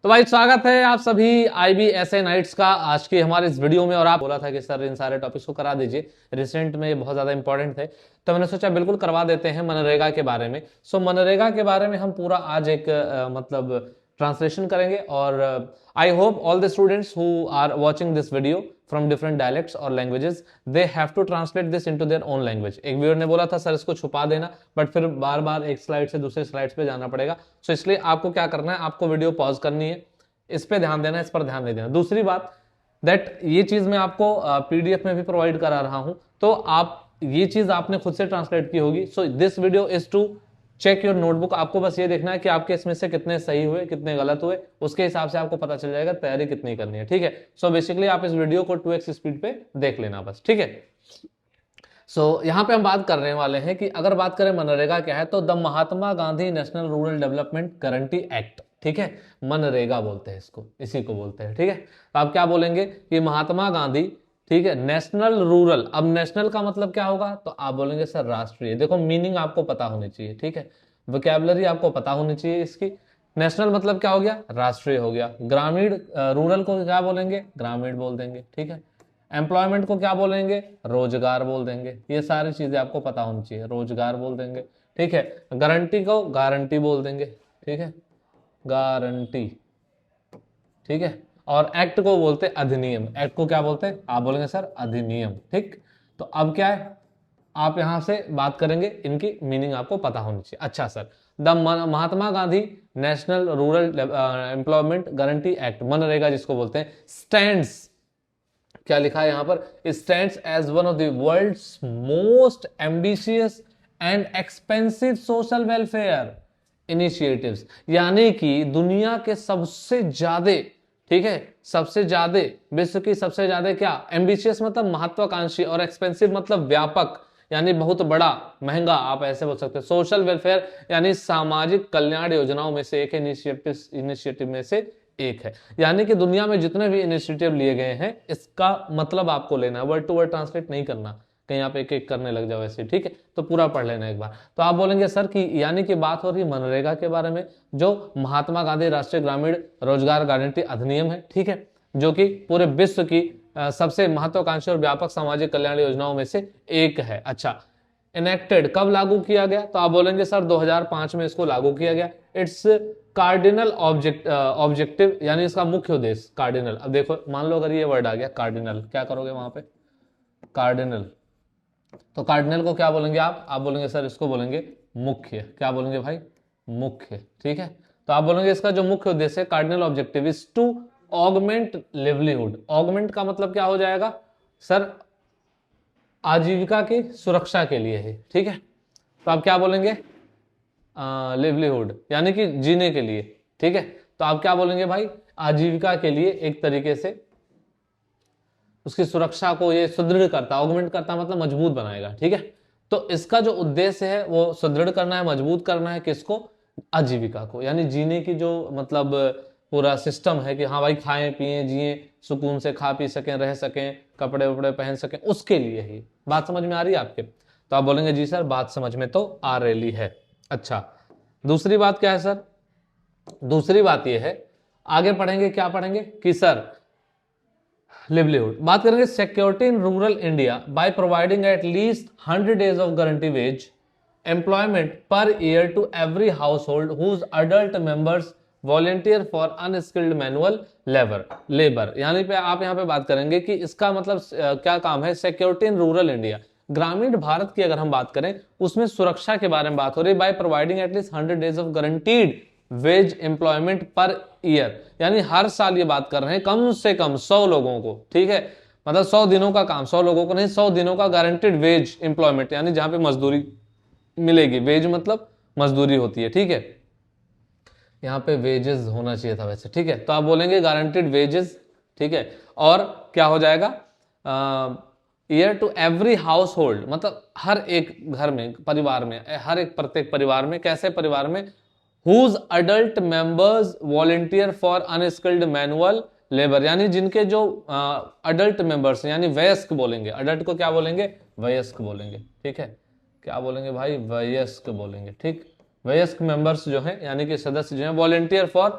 तो भाई स्वागत है आप सभी IBSA नाइट्स का आज की हमारे इस वीडियो में। और आप बोला था कि सर इन सारे टॉपिक्स को करा दीजिए, रिसेंट में ये बहुत ज्यादा इंपॉर्टेंट थे, तो मैंने सोचा बिल्कुल करवा देते हैं मनरेगा के बारे में। मनरेगा के बारे में हम पूरा आज एक मतलब ट्रांसलेशन करेंगे। और I hope all the students who are watching this video from different dialects और languages they have to translate this into their own language. एक व्यूअर ने बोला था सर इसको छुपा देना, बट फिर बार बार एक स्लाइड से दूसरे स्लाइड्स पे जाना पड़ेगा। सो इसलिए आपको क्या करना है, आपको वीडियो पॉज करनी है, इस पे ध्यान देना है, इस पर ध्यान नहीं देना। दूसरी बात दैट ये चीज मैं आपको PDF में भी प्रोवाइड करा रहा हूं, तो आप ये चीज आपने खुद से ट्रांसलेट की होगी। So this video is to check your notebook. आपको बस ये देखना है कि आपके इसमें से कितने सही हुए कितने गलत हुए, उसके हिसाब से आपको पता चल जाएगा तैयारी कितनी करनी है। ठीक है, सो बेसिकली आप इस वीडियो को 2x स्पीड पे देख लेना बस। ठीक है, यहां पे हम बात करने वाले हैं कि अगर बात करें मनरेगा क्या है, तो the Mahatma Gandhi national rural development guarantee act. ठीक है, मनरेगा बोलते हैं इसको, इसी को बोलते हैं। ठीक है, तो आप क्या बोलेंगे कि महात्मा गांधी, ठीक है, नेशनल रूरल। अब नेशनल का मतलब क्या होगा, तो आप बोलेंगे सर राष्ट्रीय। देखो मीनिंग आपको पता होनी चाहिए, ठीक है, वोकैबुलरी आपको पता होनी चाहिए इसकी। नेशनल मतलब क्या हो गया, राष्ट्रीय हो गया। ग्रामीण, रूरल को क्या बोलेंगे, ग्रामीण बोल देंगे। ठीक है, एम्प्लॉयमेंट को क्या बोलेंगे, रोजगार बोल देंगे। ये सारी चीजें आपको पता होनी चाहिए, रोजगार बोल देंगे। ठीक है, गारंटी को गारंटी बोल देंगे। ठीक है, गारंटी। ठीक है, और एक्ट को बोलते हैं अधिनियम। एक्ट को क्या बोलते हैं, आप बोलेंगे सर अधिनियम। ठीक, तो अब क्या है, आप यहां से बात करेंगे, इनकी मीनिंग आपको पता होनी चाहिए। अच्छा sir, the Mahatma Gandhi national rural employment guarantee act, मनरेगा जिसको बोलते हैं, स्टैंड्स, क्या लिखा है यहां पर, stands as one of the world's most ambitious and expensive social welfare initiatives. यानी कि दुनिया के सबसे ज्यादा, ठीक है, सबसे ज्यादा, विश्व की सबसे ज्यादा क्या, एम्बिशियस मतलब महत्वाकांक्षी, और एक्सपेंसिव मतलब व्यापक, यानी बहुत बड़ा, महंगा, आप ऐसे बोल सकते हैं। सोशल वेलफेयर यानी सामाजिक कल्याण योजनाओं में से एक इनिशिएटिव में से एक है। यानी कि दुनिया में जितने भी इनिशिएटिव लिए गए हैं, इसका मतलब आपको लेना है, वर्ड टू वर्ड ट्रांसलेट नहीं करना, कहीं आप एक एक करने लग जाओ ऐसे। ठीक है, तो पूरा पढ़ लेना एक बार। तो आप बोलेंगे सर कि यानी कि बात हो रही है मनरेगा के बारे में, जो महात्मा गांधी राष्ट्रीय ग्रामीण रोजगार गारंटी अधिनियम है। ठीक है, जो कि पूरे विश्व की सबसे महत्वाकांक्षी और व्यापक सामाजिक कल्याण योजनाओं में से एक है। अच्छा, इनेक्टेड कब लागू किया गया, तो आप बोलेंगे सर 2005 में इसको लागू किया गया। इट्स कार्डिनल ऑब्जेक्टिव, यानी इसका मुख्य उद्देश्य, कार्डिनल। अब देखो, मान लो अगर ये वर्ड आ गया कार्डिनल, क्या करोगे वहां पे, कार्डिनल, तो कार्डिनल को क्या बोलेंगे आप बोलेंगे सर इसको बोलेंगे मुख्य। क्या बोलेंगे भाई, मुख्य। ठीक है, तो आप बोलेंगे इसका जो मुख्य उद्देश्य है, cardinal objective is to augment livelihood. Augment का मतलब क्या हो जाएगा सर, आजीविका की सुरक्षा के लिए है। ठीक है, तो आप क्या बोलेंगे, लिवलीहुड यानी कि जीने के लिए। ठीक है, तो आप क्या बोलेंगे भाई, आजीविका के लिए एक तरीके से उसकी सुरक्षा को ये सुदृढ़ करता, ऑगमेंट करता मतलब मजबूत बनाएगा। ठीक है, तो इसका जो उद्देश्य है वो सुदृढ़ करना है, मजबूत करना है, किसको, आजीविका को, यानी जीने की जो मतलब पूरा सिस्टम है कि हाँ भाई खाएं पिए जिए, सुकून से खा पी सकें, रह सकें, कपड़े वपड़े पहन सकें, उसके लिए ही। बात समझ में आ रही है आपके, तो आप बोलेंगे जी सर बात समझ में तो आ रही है। अच्छा, दूसरी बात क्या है सर, दूसरी बात यह है, आगे पढ़ेंगे, क्या पढ़ेंगे कि सर लिवलीहुड, बात करेंगे security in rural India by providing at least 100 days of guarantee wage employment per year to every household whose adult members volunteer for unskilled manual labour. यानी पे आप यहाँ पे बात करेंगे कि इसका मतलब क्या काम है, सिक्योरिटी इन रूरल इंडिया, ग्रामीण भारत की अगर हम बात करें, उसमें सुरक्षा के बारे में बात हो रही है। By providing at least 100 days of guaranteed veg employment per year, यानी हर साल ये बात कर रहे हैं कम से कम 100 लोगों को। ठीक है, मतलब 100 दिनों का काम, 100 लोगों को नहीं, 100 दिनों का गारंटेड वेज एम्प्लॉयमेंट, यानी जहां पे मजदूरी मिलेगी। वेज मतलब मजदूरी होती है। ठीक है, यहां पे वेजेस होना चाहिए था वैसे। ठीक है, तो आप बोलेंगे गारंटेड वेजेस। ठीक है, और क्या हो जाएगा, year to every household, मतलब हर एक घर में, परिवार में, हर एक प्रत्येक परिवार में, कैसे परिवार में, whose adult members volunteer for unskilled manual labour, यानी जिनके जो अडल्ट मेंबर्स यानी वयस्क बोलेंगे, अडल्ट को क्या बोलेंगे, वयस्क बोलेंगे। ठीक है, क्या बोलेंगे भाई, वयस्क बोलेंगे। ठीक, वयस्क मेंबर्स जो हैं यानी कि सदस्य जो हैं, वॉलेंटियर फॉर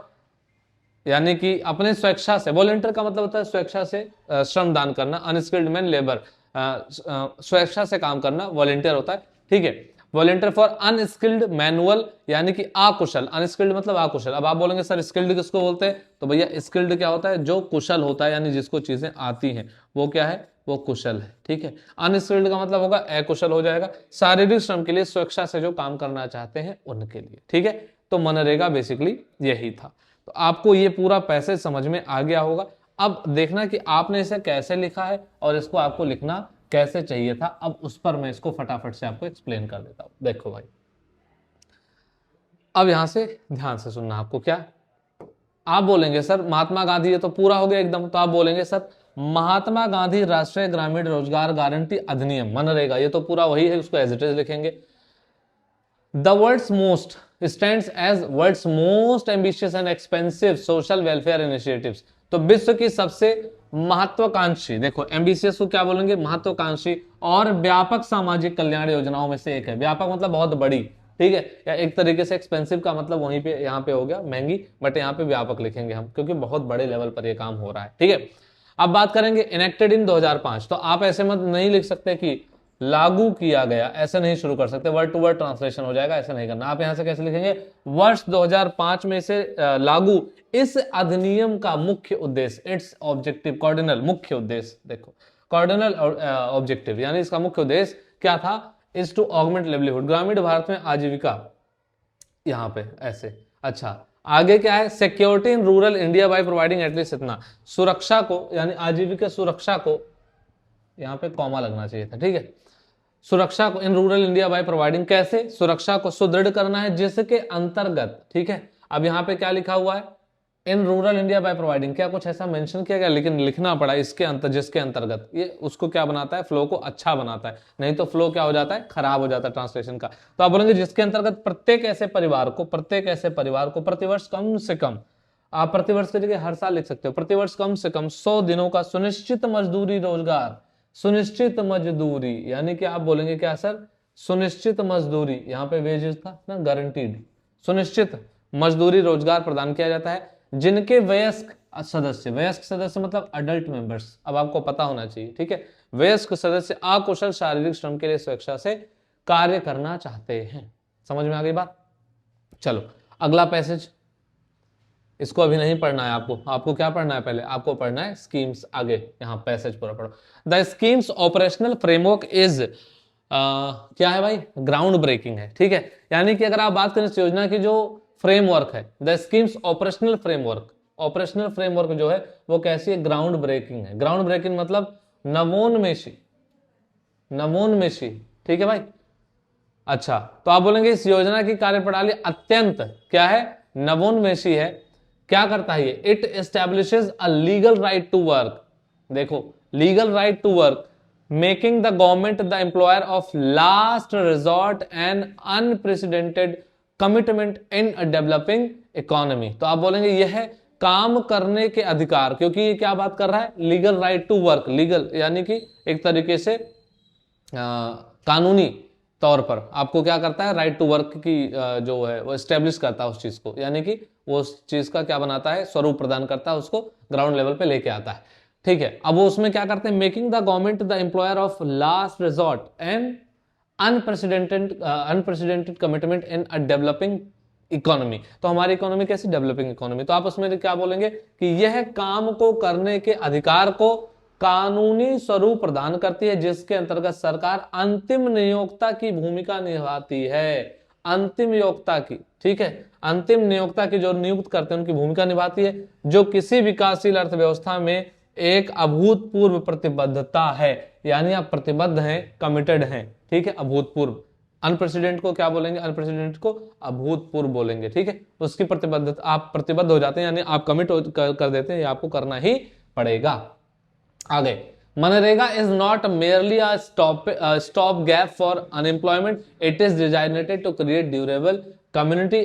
यानी कि अपने स्वेच्छा से, वॉलेंटियर का मतलब होता है स्वेच्छा से श्रम दान करना, अनस्किल्ड मैन लेबर, स्वेच्छा से काम करना वॉलेंटियर होता है, ठीक है। वॉलेंटियर फॉर अनस्किल्ड मैनुअल, यानी कि अकुशल, अनस्किल्ड मतलब अकुशल। अब आप बोलेंगे सर स्किल्ड किसको बोलते हैं, तो भैया स्किल्ड क्या होता है, जो कुशल होता है, यानी जिसको चीजें आती हैं वो क्या है, वो कुशल है, ठीक है। अनस्किल्ड का मतलब होगा अकुशल हो जाएगा, शारीरिक श्रम के लिए स्वेच्छा से जो काम करना चाहते हैं उनके लिए, ठीक है। तो मनरेगा बेसिकली यही था। तो आपको ये पूरा पैसेज समझ में आ गया होगा। अब देखना कि आपने इसे कैसे लिखा है और इसको आपको लिखना कैसे चाहिए था। अब उस पर मैं इसको फटाफट से आपको एक्सप्लेन कर देता हूं। देखो भाई, अब यहां से ध्यान से सुनना। आपको क्या, आप बोलेंगे सर महात्मा गांधी, ये तो पूरा हो गया एकदम, तो आप बोलेंगे सर महात्मा गांधी राष्ट्रीय ग्रामीण रोजगार गारंटी अधिनियम, मनरेगा, ये तो पूरा वही है, उसको एज इट इज लिखेंगे। The world's most stands as world's most ambitious and expensive social welfare initiatives. तो विश्व की सबसे महत्वाकांक्षी, देखो एम्बिशियस को क्या बोलेंगे, महत्वाकांक्षी और व्यापक सामाजिक कल्याण योजनाओं में से एक है। व्यापक मतलब बहुत बड़ी, ठीक है, या एक तरीके से एक्सपेंसिव का मतलब वहीं पे यहाँ पे हो गया महंगी, बट यहाँ पे व्यापक लिखेंगे हम क्योंकि बहुत बड़े लेवल पर ये काम हो रहा है, ठीक है। अब बात करेंगे इनेक्टेड इन 2005, तो आप ऐसे मत नहीं लिख सकते कि लागू किया गया, ऐसे नहीं शुरू कर सकते, वर्ड टू वर्ड ट्रांसलेशन हो जाएगा, ऐसे नहीं करना। आप यहां से कैसे लिखेंगे, वर्ष 2005 में से लागू इस अधिनियम का मुख्य उद्देश्य, इट्स ऑब्जेक्टिव, कार्डिनल, मुख्य उद्देश्य, देखो कार्डिनल ऑब्जेक्टिव यानी इसका मुख्य उद्देश्य क्या था, इज टू ऑगमेंट लिवलीहुड, ग्रामीण भारत में आजीविका, यहां पे ऐसे। अच्छा आगे क्या है, security in rural India by providing at least, इतना सुरक्षा को, यानी आजीविका सुरक्षा को, यहां पे कॉमा लगना चाहिए था, ठीक है, सुरक्षा को इन रूरल इंडिया बाय प्रोवाइडिंग, कैसे सुरक्षा को सुदृढ़ करना है जिसके अंतर्गत, ठीक है। अब यहां पे क्या लिखा हुआ है, इन रूरल इंडिया बाय प्रोवाइडिंग, क्या कुछ ऐसा मेंशन किया गया, लेकिन लिखना पड़ा इसके अंतर, जिसके अंतर्गत, ये उसको क्या बनाता है, फ्लो को अच्छा बनाता है, नहीं तो फ्लो क्या हो जाता है, खराब हो जाता है ट्रांसलेशन का। तो आप बोलेंगे जिसके अंतर्गत प्रत्येक ऐसे परिवार को प्रतिवर्ष कम से कम, आप प्रतिवर्ष की जगह हर साल लिख सकते हो, प्रतिवर्ष कम से कम 100 दिनों का सुनिश्चित मजदूरी रोजगार, सुनिश्चित मजदूरी, यानी कि आप बोलेंगे क्या सर, सुनिश्चित मजदूरी, यहां पे वेजेस था ना, गारंटीड, सुनिश्चित मजदूरी रोजगार प्रदान किया जाता है जिनके वयस्क सदस्य, वयस्क सदस्य मतलब अडल्ट मेंबर्स, अब आपको पता होना चाहिए, ठीक है, वयस्क सदस्य अकुशल शारीरिक श्रम के लिए स्वेच्छा से कार्य करना चाहते हैं। समझ में आ गई बात। चलो अगला पैसेज, इसको अभी नहीं पढ़ना है आपको, आपको क्या पढ़ना है, पहले आपको पढ़ना है स्कीम्स, आगे यहाँ पैसेज पूरा पढ़ो। The schemes operational framework is क्या है भाई, ग्राउंड ब्रेकिंग है, ठीक है। यानी कि अगर आप बात करें इस योजना की जो फ्रेमवर्क है, the schemes operational framework, operational framework जो है वो कैसी है, ग्राउंड ब्रेकिंग है। ग्राउंड ब्रेकिंग मतलब नवोन्मेषी, नवोन्मेषी, ठीक है भाई। अच्छा तो आप बोलेंगे इस योजना की कार्यप्रणाली अत्यंत क्या है, नवोन्मेषी है। क्या करता है ये, it establishes a legal right to work, देखो legal right to work, making the government the employer of last resort and unprecedented commitment in developing economy. तो आप बोलेंगे यह है काम करने के अधिकार, क्योंकि ये क्या बात कर रहा है, legal right to work, legal यानी कि एक तरीके से कानूनी तौर पर आपको क्या करता है, राइट टू वर्क की जो है वो एस्टेब्लिश करता है उस चीज को, यानी कि वो उस चीज का क्या बनाता है, स्वरूप प्रदान करता है, उसको ग्राउंड लेवल पे लेके आता है, ठीक है। अब वो उसमें क्या करते हैं, making the government the employer of last resort and unprecedented commitment in a developing economy. तो हमारी इकोनॉमी कैसी, डेवलपिंग इकोनॉमी। तो आप उसमें क्या बोलेंगे कि यह काम को करने के अधिकार को कानूनी स्वरूप प्रदान करती है जिसके अंतर्गत सरकार अंतिम नियोक्ता की भूमिका निभाती है, अंतिम नियोक्ता की, ठीक है, अंतिम नियोक्ता की जो नियुक्त करते हैं उनकी भूमिका निभाती है, जो किसी विकासशील अर्थव्यवस्था में एक अभूतपूर्व प्रतिबद्धता है, यानी आप प्रतिबद्ध हैं, कमिटेड हैं, ठीक है, अभूतपूर्व। अनप्रेसिडेंट को क्या बोलेंगे, अनप्रेसिडेंट को अभूतपूर्व बोलेंगे, ठीक है। उसकी प्रतिबद्धता, आप प्रतिबद्ध हो जाते हैं यानी आप कमिट कर देते हैं, ये आपको करना ही पड़ेगा। आगे, मनरेगा is not merely a stop gap for unemployment, it is designated to create durable community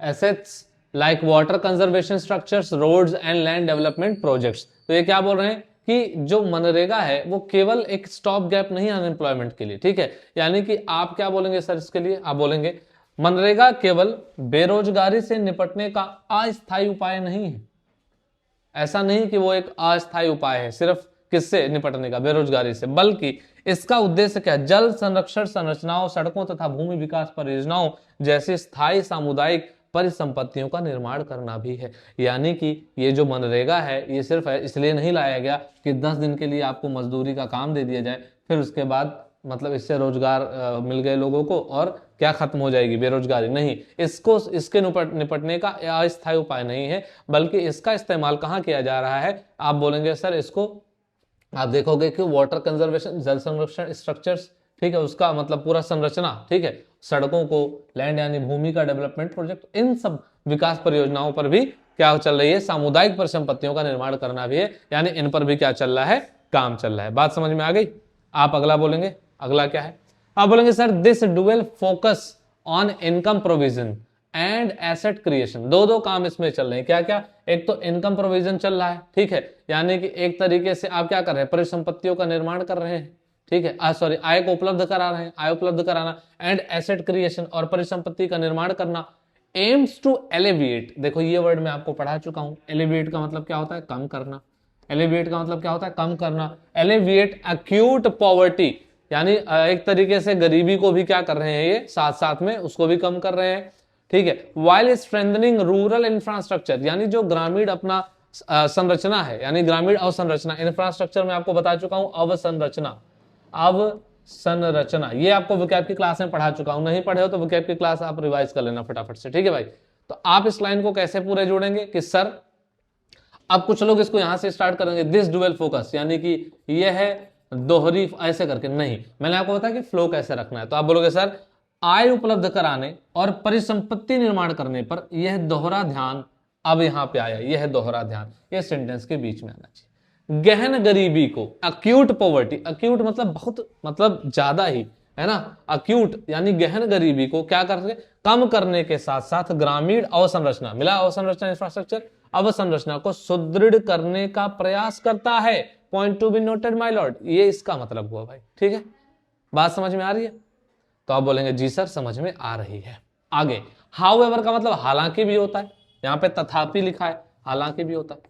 assets like water conservation structures, roads and land development projects. तो ये क्या बोल रहे हैं कि जो मनरेगा है वो केवल एक स्टॉप गैप नहीं अनएम्प्लॉयमेंट के लिए, ठीक है। यानी कि आप क्या बोलेंगे सर इसके लिए, आप बोलेंगे मनरेगा केवल बेरोजगारी से निपटने का अस्थायी उपाय नहीं है। ऐसा नहीं कि वो एक अस्थायी उपाय है सिर्फ किससे निपटने का, बेरोजगारी से, बल्कि इसका उद्देश्य क्या है? जल संरक्षण संरचनाओं, सड़कों तथा भूमि विकास परियोजनाओं जैसी स्थायी सामुदायिक परिसंपत्तियों का निर्माण करना भी है। यानी कि ये जो मनरेगा है ये सिर्फ इसलिए नहीं लाया गया कि 10 दिन के लिए आपको मजदूरी का काम दे दिया जाए, फिर उसके बाद मतलब इससे रोजगार मिल गए लोगों को और क्या खत्म हो जाएगी बेरोजगारी। नहीं, इसके निपटने का अस्थायी उपाय नहीं है, बल्कि इसका इस्तेमाल कहाँ किया जा रहा है? आप बोलेंगे सर इसको, आप देखोगे कि वाटर कंजर्वेशन, जल संरक्षण स्ट्रक्चर्स, ठीक है, उसका मतलब पूरा संरचना, ठीक है, सड़कों को, लैंड यानी भूमि का डेवलपमेंट प्रोजेक्ट, इन सब विकास परियोजनाओं पर भी क्या चल रही है? सामुदायिक परिसंपत्तियों का निर्माण करना भी है, यानी इन पर भी क्या चल रहा है? काम चल रहा है। बात समझ में आ गई? आप अगला बोलेंगे, अगला क्या है? आप बोलेंगे sir this dual focus on income provision and asset creation. दो काम इसमें चल रहे हैं। क्या क्या? एक तो इनकम प्रोविजन चल रहा है, ठीक है, यानी कि एक तरीके से आप क्या कर रहे हैं? परिसंपत्तियों का निर्माण कर रहे हैं, ठीक है, सॉरी, आय को उपलब्ध करा रहे हैं, आय उपलब्ध कराना, एंड एसेट क्रिएशन, और परिसंपत्ति का निर्माण करना। एम्स टू एलिविएट, देखो ये वर्ड मैं आपको पढ़ा चुका हूं। एलिविएट का मतलब क्या होता है? कम करना। एलिविएट का मतलब क्या होता है? कम करना। एलिविएट एक्यूट पॉवर्टी, यानी एक तरीके से गरीबी को भी क्या कर रहे हैं ये, साथ साथ में उसको भी कम कर रहे हैं, ठीक है। वाइल स्ट्रेंथनिंग रूरल इंफ्रास्ट्रक्चर, यानी जो ग्रामीण अपना संरचना है, यानी ग्रामीण अवसंरचना, इंफ्रास्ट्रक्चर में आपको बता चुका हूं, अवसंरचना, अवसंरचना, ये आपको विकैब की क्लास में पढ़ा चुका हूं। नहीं पढ़े हो तो विकैब की क्लास आप रिवाइज कर लेना फटाफट से, ठीक है भाई। तो आप इस लाइन को कैसे पूरे जोड़ेंगे कि सर, अब कुछ लोग इसको यहां से स्टार्ट करेंगे, दिस डुअल फोकस, यानी कि यह है दोहरी, ऐसे करके नहीं, मैंने आपको बताया कि फ्लो कैसे रखना है। तो आप बोलोगे सर आय उपलब्ध कराने और परिसंपत्ति निर्माण करने पर यह दोहरा ध्यान, अब यहां पे आया यह दोहरा ध्यान, यह सेंटेंस के बीच में आना चाहिए। गहन गरीबी को, अक्यूट पॉवर्टी, अक्यूट मतलब बहुत, मतलब ज्यादा ही, है ना, अक्यूट यानी गहन गरीबी को क्या करके कम करने के साथ साथ ग्रामीण अवसंरचना, मिला अवसंरचना इंफ्रास्ट्रक्चर, अवसंरचना को सुदृढ़ करने का प्रयास करता है। Point to be noted my Lord, ये इसका मतलब हुआ भाई, ठीक है। बात समझ में आ रही है? तो आप बोलेंगे जी सर समझ में आ रही है। आगे हाउएवर का मतलब हालांकि भी होता है, यहां पे तथापि लिखा है, हालांकि भी होता है,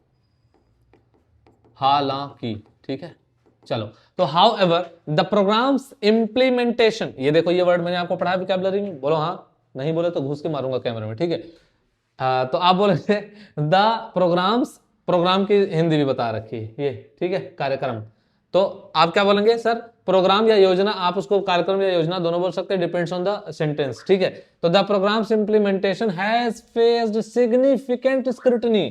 हालांकि, ठीक है। चलो, तो हाउएवर द प्रोग्राम्स इंप्लीमेंटेशन, ये देखो ये वर्ड मैंने आपको पढ़ाया वोकैबुलरी में, बोलो हाँ, नहीं बोले तो घुस के मारूंगा कैमरे में, ठीक है। तो आप बोलेंगे द प्रोग्राम्स, प्रोग्राम की हिंदी भी बता रखी है ये, ठीक है, कार्यक्रम। तो आप क्या बोलेंगे सर? प्रोग्राम या योजना, आप उसको कार्यक्रम या योजना दोनों बोल सकते हैं, डिपेंड्स ऑन द सेंटेंस, ठीक है। तो the programme's implementation has faced significant scrutiny,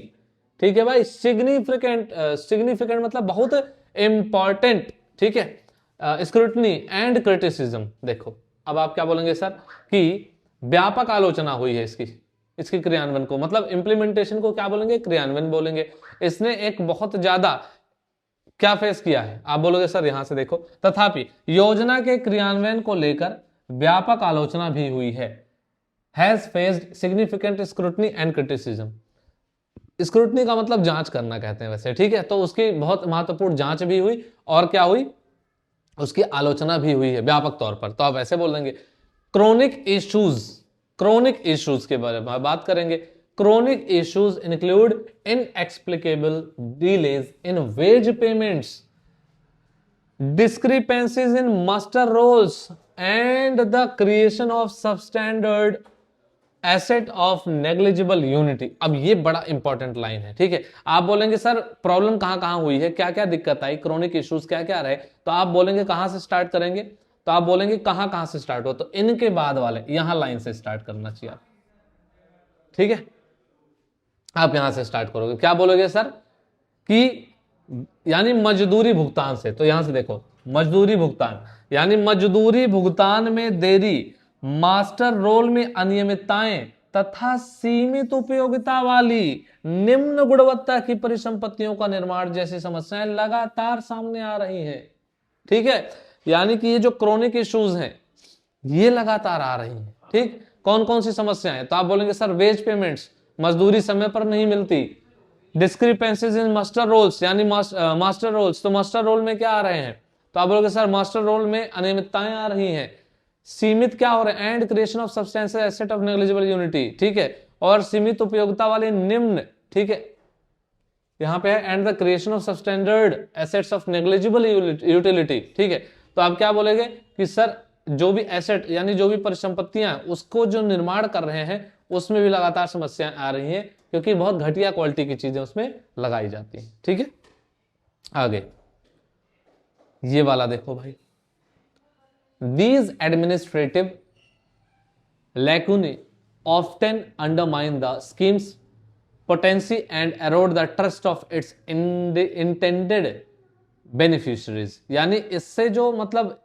ठीक है भाई, सिग्निफिकेंट, सिग्निफिकेंट मतलब बहुत इंपॉर्टेंट, ठीक है, स्क्रूटनी एंड क्रिटिसिज्म। देखो अब आप क्या बोलेंगे सर कि व्यापक आलोचना हुई है इसकी क्रियान्वयन को, मतलब इंप्लीमेंटेशन को क्या बोलेंगे? क्रियान्वयन बोलेंगे। इसने एक बहुत ज्यादा क्या फेस किया है? आप बोलोगे सर यहां से देखो, तथापि योजना के क्रियान्वयन को लेकर व्यापक आलोचना भी हुई है। Has faced significant scrutiny and criticism. Scrutiny का मतलब जांच करना कहते हैं वैसे, ठीक है, तो उसकी बहुत महत्वपूर्ण जांच भी हुई और क्या हुई? उसकी आलोचना भी हुई है व्यापक तौर पर। तो आप ऐसे बोल देंगे क्रोनिक इश्यूज, क्रोनिक इश्यूज के बारे में बात करेंगे। Chronic issues include inexplicable delays in wage payments, discrepancies in muster rolls and the creation of substandard asset of negligible unity। अब ये बड़ा इंपॉर्टेंट लाइन है, ठीक है। आप बोलेंगे सर प्रॉब्लम कहां कहां हुई है, क्या क्या दिक्कत आई, क्रोनिक इश्यूज क्या क्या रहे, तो आप बोलेंगे कहां से स्टार्ट करेंगे? तो आप बोलेंगे कहां कहां से स्टार्ट हो, तो इनके बाद वाले यहां लाइन से स्टार्ट करना चाहिए आप, ठीक है। आप यहां से स्टार्ट करोगे, क्या बोलोगे सर कि यानी मजदूरी भुगतान से, तो यहां से देखो मजदूरी भुगतान, यानी मजदूरी भुगतान में देरी, मास्टर रोल में अनियमितताएं तथा सीमित उपयोगिता वाली निम्न गुणवत्ता की परिसंपत्तियों का निर्माण जैसी समस्याएं लगातार सामने आ रही हैं, ठीक है। यानी कि ये जो क्रोनिक इश्यूज हैं ये लगातार आ रही हैं, ठीक। कौन कौन सी समस्याएं? तो आप बोलेंगे सर वेज पेमेंट्स, मजदूरी समय पर नहीं मिलती, डिस्क्रिपेंसीज इन मास्टर रोल्स, यानी मास्टर रोल्स, तो मास्टर रोल में क्या आ रहे हैं? तो आप बोलोगे सर मास्टर रोल में अनियमितताएं आ रही हैं, सीमित क्या हो रहा है, and creation of substantial asset of negligible unity, ठीक है, और सीमित उपयोगिता वाले निम्न, ठीक है, यहां पे है and the creation of substandard assets of negligible utility, ठीक है। तो आप क्या बोलेंगे कि सर जो भी एसेट यानी जो भी परिसंपत्तियां उसको जो निर्माण कर रहे हैं उसमें भी लगातार समस्याएं आ रही हैं क्योंकि बहुत घटिया क्वालिटी की चीजें उसमें लगाई जाती हैं, ठीक है। आगे ये वाला देखो भाई, these administrative लैकुने often undermine the schemes potency and erode the trust of its intended beneficiaries, यानी इससे जो मतलब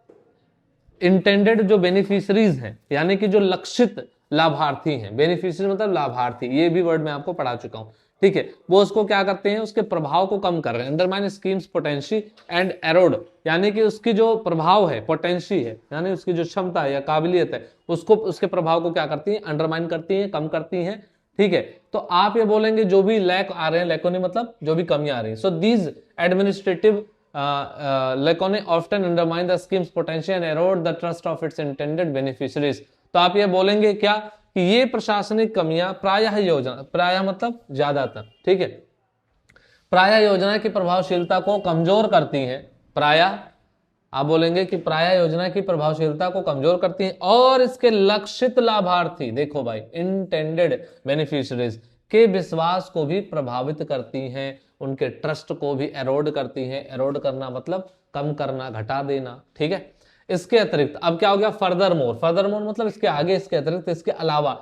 इंटेंडेड जो बेनिफिशरीज हैं यानी कि जो लक्षित लाभार्थी हैं, बेनिफिशियरी मतलब लाभार्थी, ये भी वर्ड मैं आपको पढ़ा चुका हूं, ठीक है, वो उसको क्या करते हैं, उसके प्रभाव को कम कर रहे हैं। Undermine schemes potency and arrowed, यानी कि उसकी जो प्रभाव है, पोटेंसी है यानी उसकी जो क्षमता है या काबिलियत है, उसको उसके प्रभाव को क्या करती है, अंडरमाइन करती है, कम करती है, ठीक है। तो आप ये बोलेंगे जो भी लैक आ रहे हैं, लैकोने मतलब जो भी कमियां आ रही हैं, so these administrative lacunae often undermine the schemes potential and erode the trust of its intended beneficiaries. तो आप ये बोलेंगे क्या कि ये प्रशासनिक कमियां प्रायः योजना, प्रायः मतलब ज्यादातर, ठीक है, प्रायः योजना की प्रभावशीलता को कमजोर करती हैं, प्रायः आप बोलेंगे कि प्रायः योजना की प्रभावशीलता को कमजोर करती हैं और इसके लक्षित लाभार्थी, देखो भाई, इंटेंडेड बेनिफिशियरीज के विश्वास को भी प्रभावित करती हैं, उनके ट्रस्ट को भी एरोड करती हैं। एरोड करना मतलब कम करना, घटा देना, ठीक है। इसके अतिरिक्त अब क्या हो गया, फर्दर मोर, फर्दर मोर मतलब इसके आगे, इसके अतिरिक्त, इसके अलावा,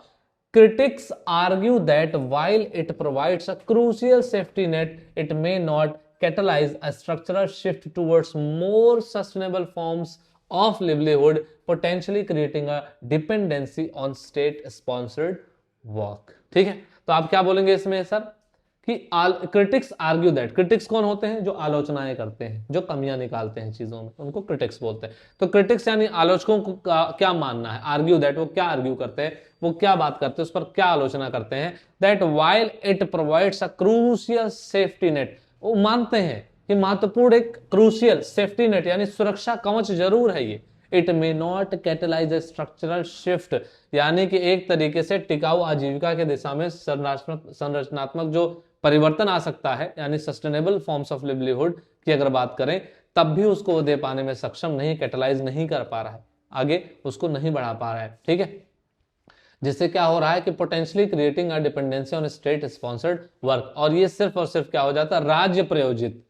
critics argue that while it provides a crucial safety net, it may not catalyze a structural shift towards more sustainable forms of livelihood, potentially creating a dependency on state-sponsored work। ठीक है, तो आप क्या बोलेंगे इसमें सर कि critics argue that, critics कौन होते हैं, जो आलोचनाएं करते हैं, जो कमियां निकालते हैं चीजों में, उनको क्रिटिक्स बोलते हैं। तो क्रिटिक्स यानी आलोचकों को क्या मानना है, आर्ग्यू दैट, वो क्या आर्ग्यू करते हैं, वो क्या बात करते हैं, उस पर क्या आलोचना करते हैं, that while it provides a crucial safety net, वो मानते हैं कि महत्वपूर्ण एक क्रूशियल सेफ्टी नेट यानी सुरक्षा कवच जरूर है ये, it may not catalyse structural shift, यानी कि एक तरीके से टिकाऊ आजीविका के दिशा में संरचनात्मक जो परिवर्तन आ सकता है, यानी सस्टेनेबल फॉर्म्स ऑफ लिवलीहुड की अगर बात करें, तब भी उसको वो दे पाने में सक्षम नहीं, कैटलाइज नहीं कर पा रहा है, आगे उसको नहीं बढ़ा पा रहा है, ठीक है। जिससे क्या हो रहा है कि potentially creating a dependency on state sponsored work, और ये सिर्फ और सिर्फ क्या हो जाता है, राज्य प्रयोजित,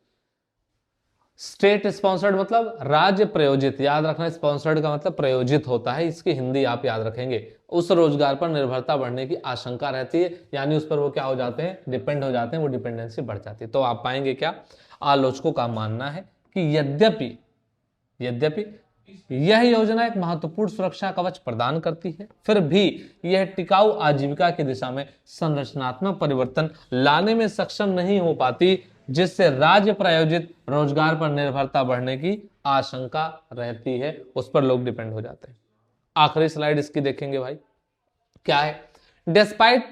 स्टेट स्पॉन्सर्ड मतलब राज्य प्रयोजित, याद रखना, स्पॉन्सर्ड का मतलब प्रयोजित होता है, इसकी हिंदी आप याद रखेंगे, उस रोजगार पर निर्भरता बढ़ने की आशंका रहती है, यानी उस पर वो क्या हो जाते हैं, डिपेंड हो जाते हैं, वो डिपेंडेंसी बढ़ जाती है। तो आप पाएंगे क्या, आलोचकों का मानना है कि यद्यपि यह योजना एक महत्वपूर्ण सुरक्षा कवच प्रदान करती है, फिर भी यह टिकाऊ आजीविका की दिशा में संरचनात्मक परिवर्तन लाने में सक्षम नहीं हो पाती, जिससे राज्य प्रायोजित रोजगार पर निर्भरता बढ़ने की आशंका रहती है, उस पर लोग डिपेंड हो जाते हैं। आखिरी स्लाइड इसकी देखेंगे भाई, क्या है, डिस्पाइट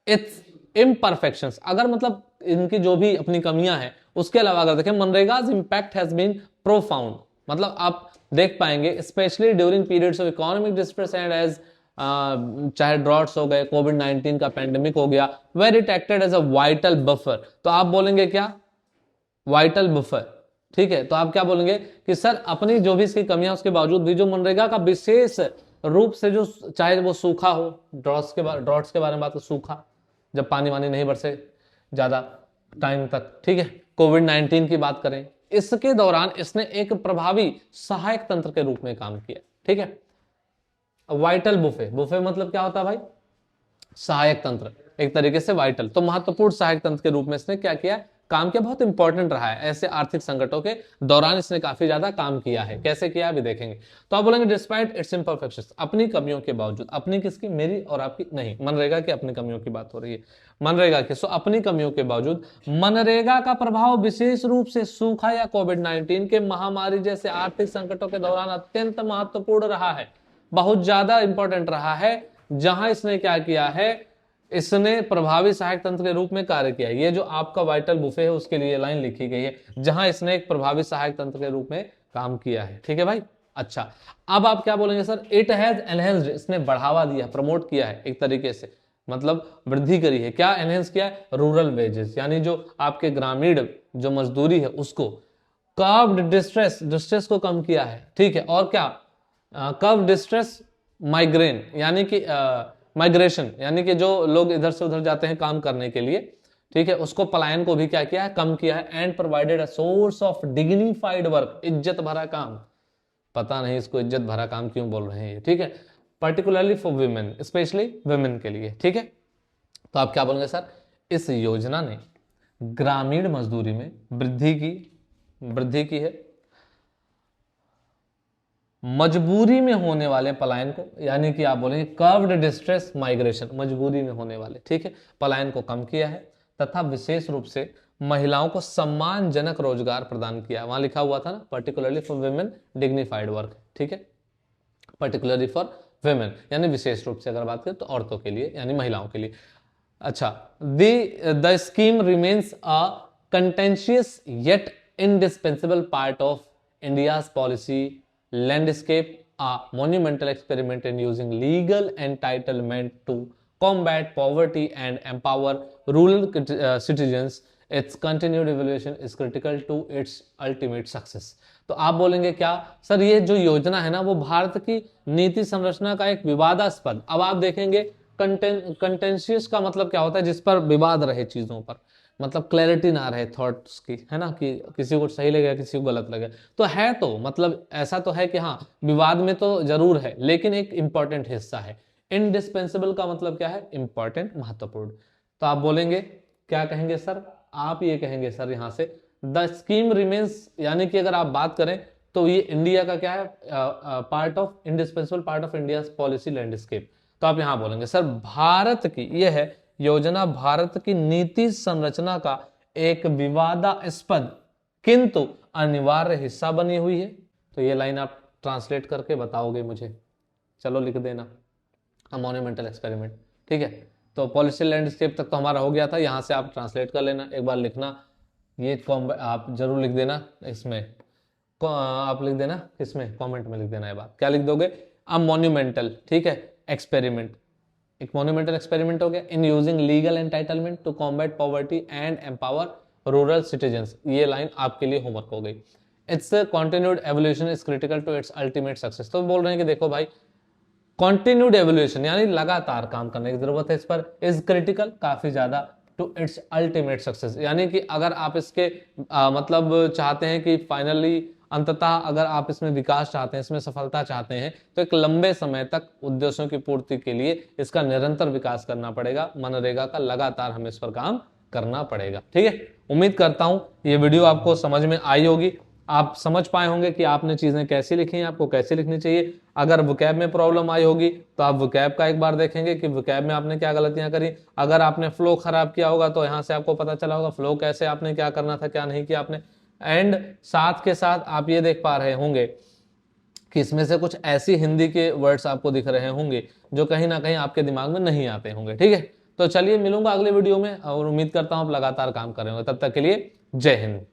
इट्स इम्परफेक्शंस, अगर मतलब इनकी जो भी अपनी कमियां हैं उसके अलावा अगर देखें, MGNREGA's impact has been profound, मतलब आप देख पाएंगे specially during periods of economic distress and as चाहे ड्रॉट्स हो गए, कोविड-19 का पेंडेमिक हो गया, where it acted as a vital buffer. तो आप बोलेंगे क्या, वाइटल बफर, ठीक है। तो आप क्या बोलेंगे कि सर अपनी जो भी इसकी कमियां उसके बावजूद भी जो मनरेगा का विशेष रूप से जो, चाहे वो सूखा हो, ड्रॉट्स के बारे में बात, सूखा जब पानी वानी नहीं बरसे ज्यादा टाइम तक, ठीक है, कोविड-19 की बात करें, इसके दौरान इसने एक प्रभावी सहायक तंत्र के रूप में काम किया, ठीक है। वाइटल बुफे, बुफे मतलब क्या होता है भाई, सहायक तंत्र, एक तरीके से वाइटल, तो महत्वपूर्ण सहायक तंत्र के रूप में इसने क्या किया, काम किया, बहुत इंपॉर्टेंट रहा है ऐसे आर्थिक संकटों के दौरान, इसने काफी ज्यादा काम किया है। कैसे किया अभी देखेंगे। तो आप बोलेंगे डिस्पाइट इट्स इम्परफेक्शंस, अपनी कमियों के बावजूद, अपनी किसकी, मेरी और आपकी नहीं, मनरेगा की अपनी कमियों की बात हो रही है, मनरेगा की, सो अपनी कमियों के बावजूद मनरेगा का प्रभाव विशेष रूप से सूखा या कोविड-19 के महामारी जैसे आर्थिक संकटों के दौरान अत्यंत महत्वपूर्ण रहा है, बहुत ज्यादा इंपॉर्टेंट रहा है, जहां इसने क्या किया है, इसने प्रभावी सहायक तंत्र के रूप में कार्य किया है। ये जो आपका वाइटल बुफे है उसके लिए लाइन लिखी गई है, जहां इसने एक प्रभावी सहायक तंत्र के रूप में काम किया है, ठीक है भाई। अच्छा, अब आप क्या बोलेंगे सर? इट हैज एनहेंस्ड, इसने बढ़ावा दिया, प्रमोट किया है एक तरीके से, मतलब वृद्धि करी है। क्या एनहेंस किया है? रूरल वेजेस, यानी जो आपके ग्रामीण जो मजदूरी है उसको। कर्व्ड डिस्ट्रेस, डिस्ट्रेस को कम किया है, ठीक है। और क्या? कर्व डिस्ट्रेस माइग्रेन, यानी कि माइग्रेशन, यानी कि जो लोग इधर से उधर जाते हैं काम करने के लिए, ठीक है, उसको, पलायन को भी क्या किया है? कम किया है। And provided a source of dignified work, इज्जत भरा काम। पता नहीं इसको इज्जत भरा काम क्यों बोल रहे हैं ये, ठीक है। Particularly for women, specially women के लिए, ठीक है। तो आप क्या बोलेंगे सर? इस योजना ने ग्रामीण मजदूरी में वृद्धि की है। मजबूरी में होने वाले पलायन को, यानी कि आप बोलेंगे कर्व्ड डिस्ट्रेस माइग्रेशन, मजबूरी में होने वाले, ठीक है, पलायन को कम किया है। तथा विशेष रूप से महिलाओं को सम्मानजनक रोजगार प्रदान किया। वहां लिखा हुआ था ना, particularly for women dignified work, ठीक है, पर्टिकुलरली फॉर वुमेन, यानी विशेष रूप से अगर बात करें तो औरतों के लिए, यानी महिलाओं के लिए। अच्छा, the scheme remains a contentious yet indispensable part of India's policy landscape, a monumental experiment in using legal entitlement to combat poverty and empower rural citizens. Its continued evaluation is critical to its ultimate success. तो आप बोलेंगे क्या sir? ये जो योजना है ना, वो भारत की नीति संरचना का एक विवादास्पद, अब आप देखेंगे कंटेंशियस का मतलब क्या होता है? जिस पर विवाद रहे चीजों पर, मतलब क्लैरिटी ना रहे थॉट्स की, है ना, कि किसी को सही लगेगा किसी को गलत लगेगा। तो है, तो मतलब ऐसा तो है कि हाँ, विवाद में तो जरूर है, लेकिन एक इंपॉर्टेंट हिस्सा है। इनडिस्पेंसिबल का मतलब क्या है? इंपॉर्टेंट, महत्वपूर्ण। तो आप बोलेंगे, क्या कहेंगे सर? आप ये कहेंगे सर यहां से, द स्कीम रिमेन्स, यानी कि अगर आप बात करें तो ये इंडिया का क्या है? Part of, indispensable part of India policy landscape. तो आप यहां बोलेंगे सर, भारत की यह है योजना, भारत की नीति संरचना का एक विवादास्पद किंतु अनिवार्य हिस्सा बनी हुई है। तो ये लाइन आप ट्रांसलेट करके बताओगे मुझे, चलो लिख देना, मॉन्यूमेंटल एक्सपेरिमेंट, ठीक है। तो पॉलिसी लैंडस्केप तक तो हमारा हो गया था, यहां से आप ट्रांसलेट कर लेना, एक बार लिखना, ये आप जरूर लिख देना इसमें, आप लिख देना किसमें? कमेंट में लिख देना। ये बात क्या लिख दोगे? अ मॉन्यूमेंटल, ठीक है, एक्सपेरिमेंट, एक मॉन्यूमेंटल एक्सपेरिमेंट हो गया in using legal entitlement to combat poverty and empower rural citizens. ये लाइन आपके लिए होमवर्क हो गई। Its continued evolution is critical to its ultimate success. तो बोल रहे हैं कि देखो भाई, कंटिन्यूड एवोल्यूशन यानी लगातार काम करने की जरूरत है इस पर, इज क्रिटिकल, काफी ज्यादा, टू इट्स अल्टीमेट सक्सेस, यानी कि अगर आप इसके मतलब चाहते हैं कि फाइनली, अंततः अगर आप इसमें विकास चाहते हैं, इसमें सफलता चाहते हैं, तो एक लंबे समय तक उद्देश्यों की पूर्ति के लिए इसका निरंतर विकास करना पड़ेगा। मनरेगा का लगातार हमें इस पर काम करना पड़ेगा, ठीक है। उम्मीद करता हूं ये वीडियो आपको समझ में आई होगी, आप समझ पाए होंगे कि आपने चीजें कैसी लिखी हैं, आपको कैसे लिखनी चाहिए। अगर वोकैब में प्रॉब्लम आई होगी तो आप वोकैब का एक बार देखेंगे कि वोकैब में आपने क्या गलतियां करी। अगर आपने फ्लो खराब किया होगा तो यहां से आपको पता चला होगा फ्लो कैसे आपने क्या करना था, क्या नहीं किया आपने। एंड साथ के साथ आप ये देख पा रहे होंगे कि इसमें से कुछ ऐसी हिंदी के वर्ड्स आपको दिख रहे होंगे जो कहीं ना कहीं आपके दिमाग में नहीं आते होंगे, ठीक है। तो चलिए मिलूंगा अगले वीडियो में, और उम्मीद करता हूं आप लगातार काम कर रहे होंगे। तब तक के लिए जय हिंद।